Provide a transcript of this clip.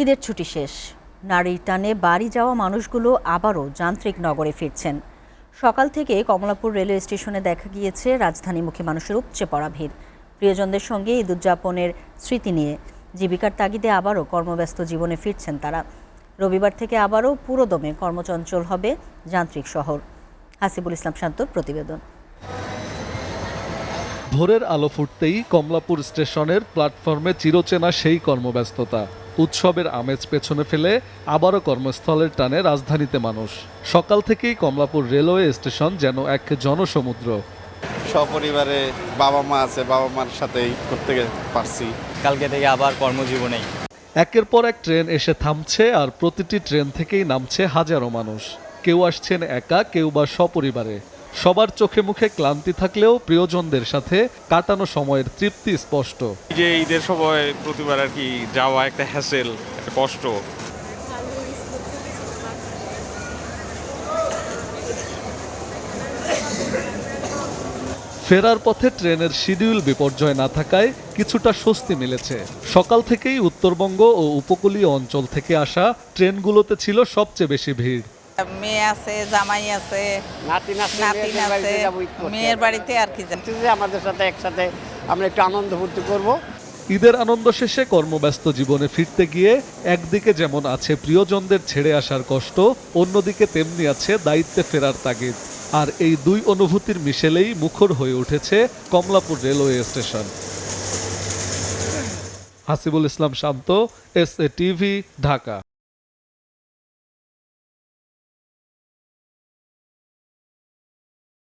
ঈদের ছুটি শেষ, নারীর টানে বাড়ি যাওয়া মানুষগুলো আবারও যান্ত্রিক নগরে ফিরছেন। সকাল থেকে কমলাপুর রেলওয়ে স্টেশনে দেখা গিয়েছে রাজধানীমুখী মানুষের উপচে পড়া ভিড়। প্রিয়জনদের সঙ্গে ঈদ উদযাপনের স্মৃতি নিয়ে জীবিকার তাগিদে আবারও কর্মব্যস্ত জীবনে ফিরছেন তারা। রবিবার থেকে আবারও পুরোদমে কর্মচঞ্চল হবে যান্ত্রিক শহর। হাসিবুল ইসলাম শান্তর প্রতিবেদন। ভোরের আলো ফুটতেই কমলাপুর স্টেশনের প্ল্যাটফর্মে চিরচেনা সেই কর্মব্যস্ততা। উৎসবের আমেজ পেছনে ফেলে আবারও কর্মস্থলের টানে রাজধানীতে মানুষ। সকাল থেকেই কমলাপুর রেলওয়ে স্টেশন যেন এক জনসমুদ্র। সপরিবারে বাবা মা আছে, বাবা মার সাথেই করতে পারছি। কালকে থেকে আবার কর্মজীবনেই। একের পর এক ট্রেন এসে থামছে, আর প্রতিটি ট্রেন থেকেই নামছে হাজারো মানুষ। কেউ আসছেন একা, কেউ বা সপরিবারে। সবার চোখে মুখে ক্লান্তি থাকলেও প্রিয়জনদের সাথে কাটানো সময়ের তৃপ্তি স্পষ্ট। যে ঈদের সময় প্রতিবার আর কি যাওয়া একটা হ্যাসেল, একটা কষ্ট। ফেরার পথে ট্রেনের শিডিউল বিপর্যয় না থাকায় কিছুটা স্বস্তি মিলেছে। সকাল থেকেই উত্তরবঙ্গ ও উপকূলীয় অঞ্চল থেকে আসা ট্রেনগুলোতে ছিল সবচেয়ে বেশি ভিড়। মেয়ে আছে, জামাই আছে, নাতিন আছে, মেয়ের বাড়িতে আর কি আমাদের সাথে একসাথে আমরা একটু আনন্দ ফুর্তি করবো। ঈদের আনন্দ শেষে কর্মব্যস্ত জীবনে ফিরতে গিয়ে একদিকে যেমন আছে প্রিয়জনদের ছেড়ে আসার কষ্ট, অন্যদিকে তেমনি আছে দায়িত্বে ফেরার তাগিদ। আর এই দুই অনুভূতির মিশেলেই মুখর হয়ে উঠেছে কমলাপুর রেলওয়ে স্টেশন। হাসিবুল ইসলাম শান্ত, SA TV, ঢাকা।